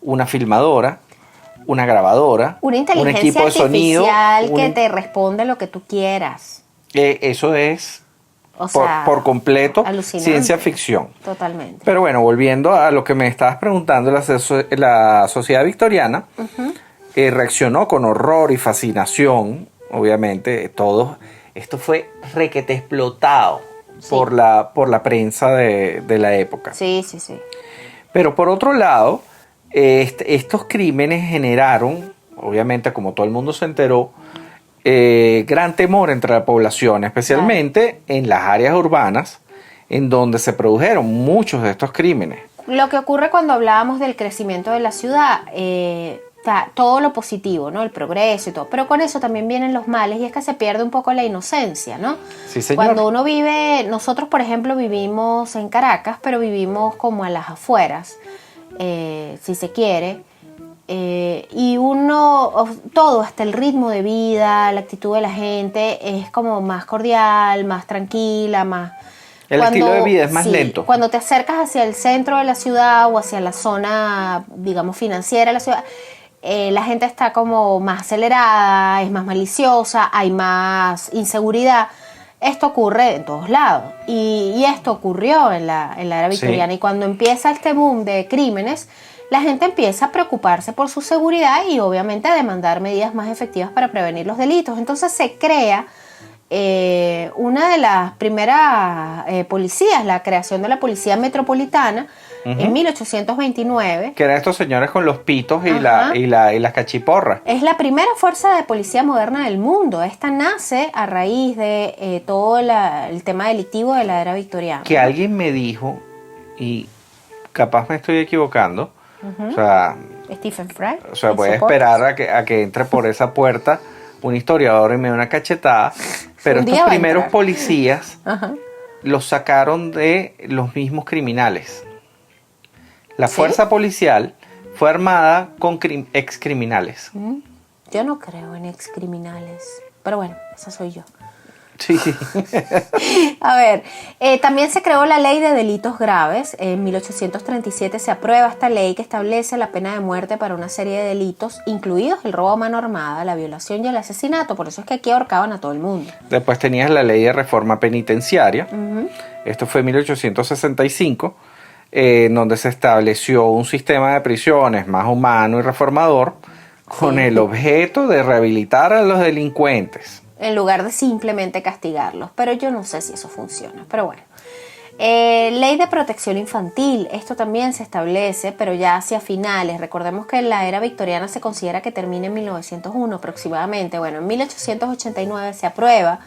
una filmadora, una grabadora, Una inteligencia un equipo de sonido. artificial que te responde lo que tú quieras. Eso es O sea, por completo alucinante. ciencia ficción. Totalmente. Pero bueno, volviendo a lo que me estabas preguntando, la sociedad victoriana reaccionó con horror y fascinación, obviamente, todos. Esto fue requete explotado por la prensa de la época. Sí, sí, sí. Pero por otro lado, estos crímenes generaron, obviamente como todo el mundo se enteró, gran temor entre la población, especialmente en las áreas urbanas, en donde se produjeron muchos de estos crímenes. Lo que ocurre cuando hablábamos del crecimiento de la ciudad, todo lo positivo, ¿no? El progreso y todo, pero con eso también vienen los males y es que se pierde un poco la inocencia, ¿no? Sí, señor. Cuando uno vive, nosotros por ejemplo vivimos en Caracas, pero vivimos como a las afueras, si se quiere, y todo, hasta el ritmo de vida, la actitud de la gente es como más cordial, más tranquila, más... El estilo de vida es más lento. Cuando te acercas hacia el centro de la ciudad o hacia la zona, digamos, financiera de la ciudad, la gente está como más acelerada, es más maliciosa, hay más inseguridad. Esto ocurre en todos lados y esto ocurrió en la era victoriana. Sí. Y cuando empieza este boom de crímenes, la gente empieza a preocuparse por su seguridad y obviamente a demandar medidas más efectivas para prevenir los delitos. Entonces se crea una de las primeras policías, la creación de la Policía Metropolitana en 1829. Que eran estos señores con los pitos y las cachiporras. Es la primera fuerza de policía moderna del mundo. Esta nace a raíz de todo el tema delictivo de la era victoriana. Que alguien me dijo, y capaz me estoy equivocando, o sea, Stephen Fry. voy a esperar a que entre por esa puerta un historiador y me dé una cachetada, pero Un día estos va a primeros entrar. policías los sacaron de los mismos criminales. La ¿Sí? fuerza policial fue armada con excriminales. Yo no creo en excriminales, pero bueno, esa soy yo. Sí. A ver, también se creó la ley de delitos graves. En 1837 se aprueba esta ley que establece la pena de muerte para una serie de delitos, incluidos el robo a mano armada, la violación y el asesinato. Por eso es que aquí ahorcaban a todo el mundo. Después tenías la ley de reforma penitenciaria. Esto fue en 1865. donde se estableció un sistema de prisiones más humano y reformador con el objeto de rehabilitar a los delincuentes. En lugar de simplemente castigarlos. Pero yo no sé si eso funciona. Pero bueno. Ley de protección infantil. Esto también se establece, pero ya hacia finales. Recordemos que la era victoriana se considera que termina en 1901 aproximadamente. Bueno, en 1889 se aprueba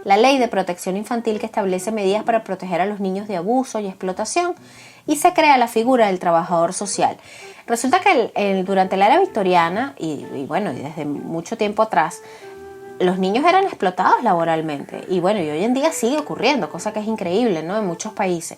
la Ley de protección infantil, que establece medidas para proteger a los niños de abuso y explotación, y se crea la figura del trabajador social. Resulta que durante la era victoriana y bueno, y desde mucho tiempo atrás, los niños eran explotados laboralmente. Y bueno, y hoy en día sigue ocurriendo, cosa que es increíble, ¿no? En muchos países.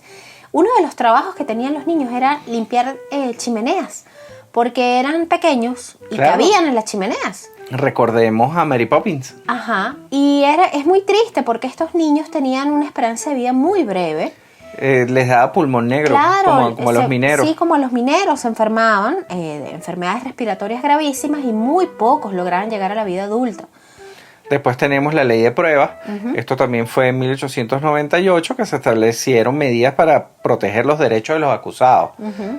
Uno de los trabajos que tenían los niños era limpiar chimeneas, porque eran pequeños y Claro. cabían en las chimeneas. Recordemos a Mary Poppins. Ajá. Y es muy triste porque estos niños tenían una esperanza de vida muy breve. Les daba pulmón negro, Claro, como a los mineros. Sí, como a los mineros se enfermaban de enfermedades respiratorias gravísimas y muy pocos lograban llegar a la vida adulta. Después tenemos la ley de pruebas. Esto también fue en 1898, que se establecieron medidas para proteger los derechos de los acusados.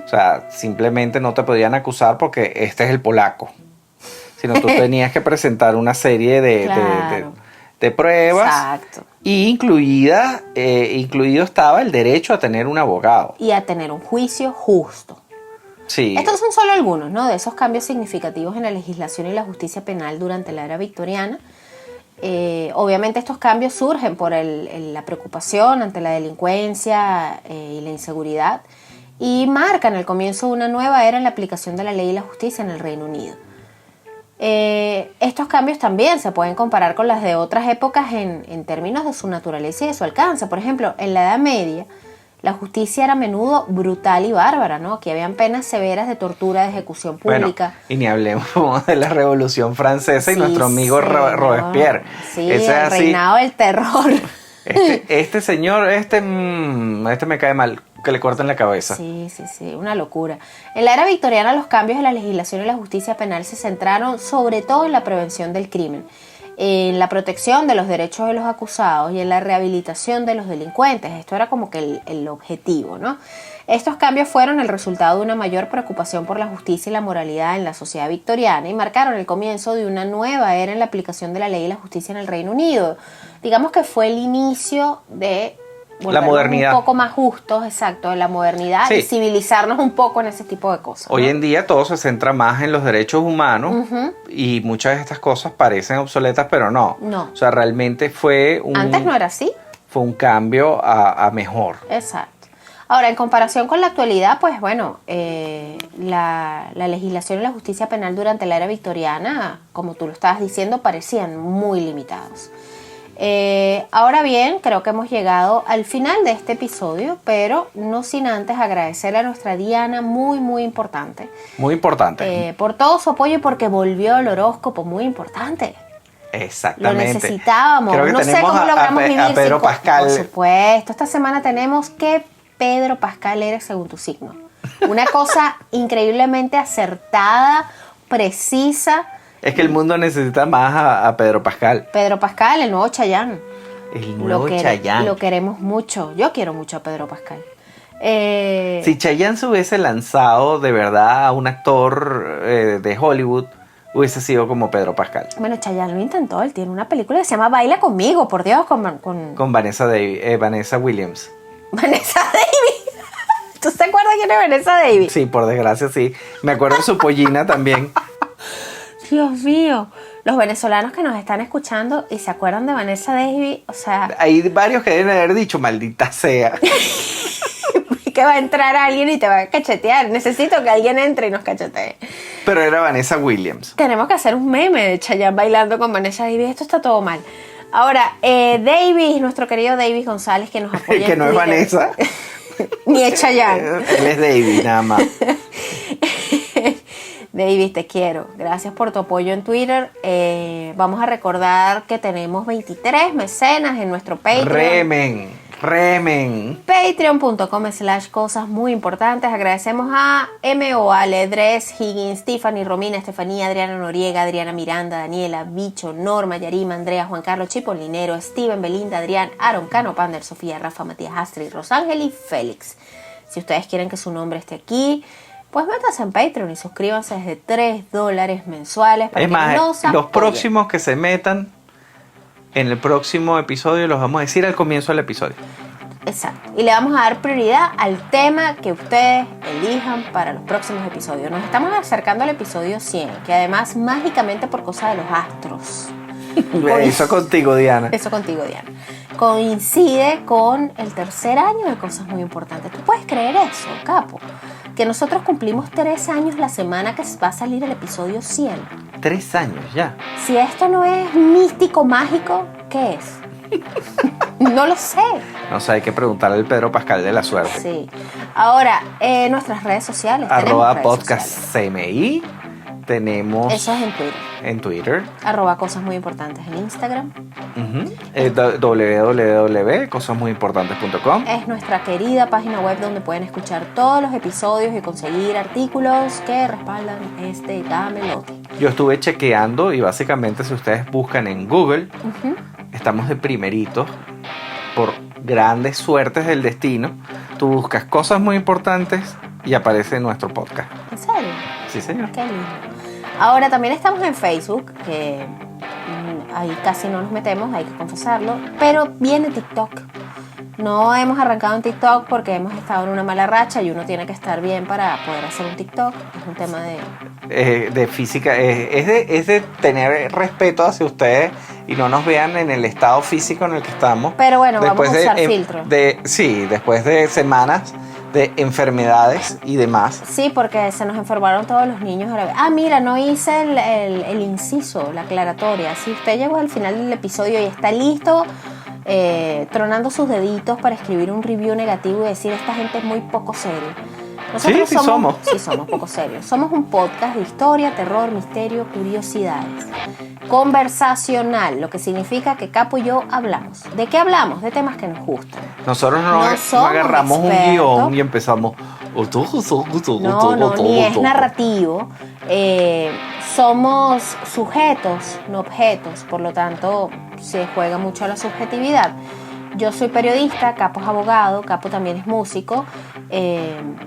O sea, simplemente no te podían acusar porque este es el polaco, sino tú tenías que presentar una serie Claro. de pruebas. Exacto. Y incluido estaba el derecho a tener un abogado. Y a tener un juicio justo. Sí. Estos son solo algunos, ¿no?, de esos cambios significativos en la legislación y la justicia penal durante la era victoriana. Obviamente estos cambios surgen por la preocupación ante la delincuencia y la inseguridad, y marcan el comienzo de una nueva era en la aplicación de la ley y la justicia en el Reino Unido. Estos cambios también se pueden comparar con las de otras épocas en términos de su naturaleza y de su alcance. Por ejemplo, en la Edad Media, la justicia era a menudo brutal y bárbara, ¿no? Aquí habían penas severas de tortura, de ejecución pública. Bueno, y ni hablemos de la Revolución Francesa y Sí, nuestro amigo señor. Robespierre. Sí, Ese es el así. reinado del terror. Este señor, este me cae mal, que le corten la cabeza. Sí, una locura. En la era victoriana, los cambios en la legislación y la justicia penal se centraron sobre todo en la prevención del crimen, en la protección de los derechos de los acusados y en la rehabilitación de los delincuentes. Esto era como que el objetivo, ¿no? Estos cambios fueron el resultado de una mayor preocupación por la justicia y la moralidad en la sociedad victoriana y marcaron el comienzo de una nueva era en la aplicación de la ley y la justicia en el Reino Unido. Digamos que fue el inicio de La modernidad. un poco más justos, exacto, de la modernidad, Sí. y civilizarnos un poco en ese tipo de cosas. Hoy ¿no? en día todo se centra más en los derechos humanos y muchas de estas cosas parecen obsoletas, pero no. No. O sea, realmente fue Antes no era así. fue un cambio a mejor. Exacto. Ahora, en comparación con la actualidad, pues bueno, la legislación y la justicia penal durante la era victoriana, como tú lo estabas diciendo, parecían muy limitados. Ahora bien, creo que hemos llegado al final de este episodio, pero no sin antes agradecerle a nuestra Diana, muy, muy importante, Muy importante. por todo su apoyo y porque volvió el horóscopo, muy importante. Lo Exactamente. necesitábamos. Creo que No sé tenemos cómo logramos vivir a Pedro sin Pascal. Por supuesto. Esta semana tenemos que Pedro Pascal eres según tu signo. Una cosa increíblemente acertada, precisa. Es que el mundo necesita más a Pedro Pascal. Pedro Pascal, el nuevo Chayanne. El nuevo Chayanne. Lo queremos mucho. Yo quiero mucho a Pedro Pascal. Si Chayanne se hubiese lanzado de verdad a un actor de Hollywood, hubiese sido como Pedro Pascal. Bueno, Chayanne lo intentó. Él tiene una película que se llama Baila conmigo, por Dios, con Con Vanessa Williams. Vanessa Davis. ¿Tú te acuerdas quién es Vanessa Davis? Sí, por desgracia sí. Me acuerdo de su pollina también. Dios mío, los venezolanos que nos están escuchando y se acuerdan de Vanessa Davis, o sea, Hay varios que deben haber dicho, maldita sea. que va a entrar alguien y te va a cachetear. Necesito que alguien entre y nos cachetee. Pero era Vanessa Williams. Tenemos que hacer un meme de Chayanne bailando con Vanessa Davis. Esto está todo mal. Ahora, Davis, nuestro querido Davis González, que nos apoya Que en no es Twitter. Vanessa. Ni es Chayanne. Él es David, nada más. Davis, te quiero. Gracias por tu apoyo en Twitter. Vamos a recordar que tenemos 23 mecenas en nuestro Patreon. Remen. Patreon.com/cosas muy importantes. Agradecemos a M.O. Ale, Dres, Higgins, Tiffany, Romina, Estefanía, Adriana Noriega, Adriana Miranda, Daniela, Bicho, Norma, Yarima, Andrea, Juan Carlos, Chipolinero, Steven, Belinda, Adrián, Aaron, Cano, Pander, Sofía, Rafa, Matías, Astrid, Rosángel y Félix. Si ustedes quieren que su nombre esté aquí, pues métanse en Patreon y suscríbanse desde $3 mensuales para Es que más, nos los apoyen. próximos que se metan en el próximo episodio los vamos a decir al comienzo del episodio. Exacto. Y le vamos a dar prioridad al tema que ustedes elijan para los próximos episodios. Nos estamos acercando al episodio 100, que además mágicamente por cosa de los astros. Eso contigo, Diana. Eso contigo, Diana. Coincide con el tercer año de Cosas Muy Importantes. ¿Tú puedes creer eso, Capo? Que nosotros cumplimos 3 años la semana que va a salir el episodio 100. 3 años ya. Si esto no es místico, mágico, ¿qué es? No lo sé. No sé, hay que preguntarle al Pedro Pascal de la suerte. Sí. Ahora, nuestras redes sociales. Arroba tenemos redes podcast sociales. CMI. Tenemos Eso es en Twitter. en Twitter. Arroba Cosas Muy Importantes en Instagram. www.cosasmuyimportantes.com. Es nuestra querida página web donde pueden escuchar todos los episodios y conseguir artículos que respaldan este gamelote. Yo estuve chequeando y básicamente si ustedes buscan en Google, estamos de primeritos por grandes suertes del destino. Tú buscas Cosas Muy Importantes y aparece nuestro podcast. ¿En serio? Sí, señor. Qué lindo. Ahora también estamos en Facebook, que ahí casi no nos metemos, hay que confesarlo, pero viene TikTok. No hemos arrancado en TikTok porque hemos estado en una mala racha y uno tiene que estar bien para poder hacer un TikTok. Es un tema De física, es de tener respeto hacia ustedes y no nos vean en el estado físico en el que estamos. Pero bueno, vamos a usar de, filtro. Sí, después de semanas de enfermedades y demás. Sí, porque se nos enfermaron todos los niños a la vez. Ah, mira, no hice el inciso, la aclaratoria. Si usted llegó al final del episodio y está listo, tronando sus deditos para escribir un review negativo y decir esta gente es muy poco seria. Nosotros Sí, somos. Sí, somos poco serios. Somos un podcast de historia, terror, misterio, curiosidades. Conversacional, lo que significa que Capo y yo hablamos. ¿De qué hablamos? De temas que nos gustan. Nosotros No no somos agarramos un expertos. guión y empezamos. No, ni es narrativo. Somos sujetos, no objetos, por lo tanto se juega mucho a la subjetividad. Yo soy periodista, Capo es abogado, Capo también es músico.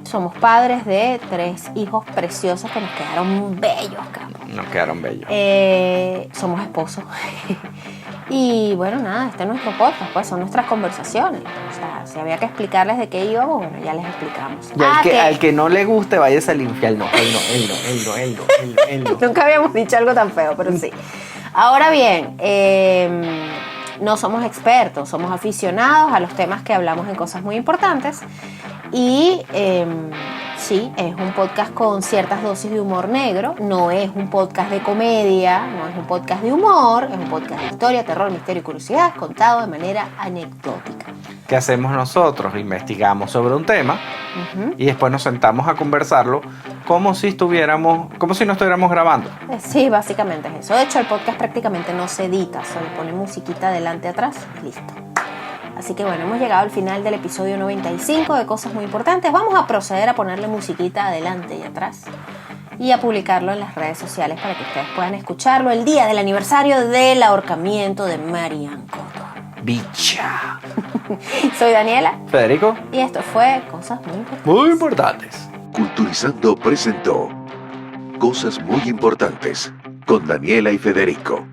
Somos padres de 3 hijos preciosos que nos quedaron bellos, Capo. Nos quedaron bellos. Somos esposos. Y bueno, nada, este es nuestro podcast, pues son nuestras conversaciones. O sea, si había que explicarles de qué íbamos, bueno, ya les explicamos. Y al que no le guste, váyase al infierno. Él no. Nunca habíamos dicho algo tan feo, pero sí. Ahora bien, no somos expertos, somos aficionados a los temas que hablamos en Cosas Muy Importantes. Y sí, es un podcast con ciertas dosis de humor negro. No es un podcast de comedia, no es un podcast de humor, es un podcast de historia, terror, misterio y curiosidades contado de manera anecdótica. ¿Qué hacemos nosotros? Investigamos sobre un tema y después nos sentamos a conversarlo como si no estuviéramos grabando. Sí, básicamente es eso. De hecho, el podcast prácticamente no se edita, solo pone musiquita adelante, atrás y listo. Así que bueno, hemos llegado al final del episodio 95 de Cosas Muy Importantes. Vamos a proceder a ponerle musiquita adelante y atrás y a publicarlo en las redes sociales para que ustedes puedan escucharlo el día del aniversario del ahorcamiento de Marianne Cotton. Bicha. Soy Daniela Federico. y esto fue Cosas Muy Importantes. Muy importantes. Culturizando presentó Cosas Muy Importantes con Daniela y Federico.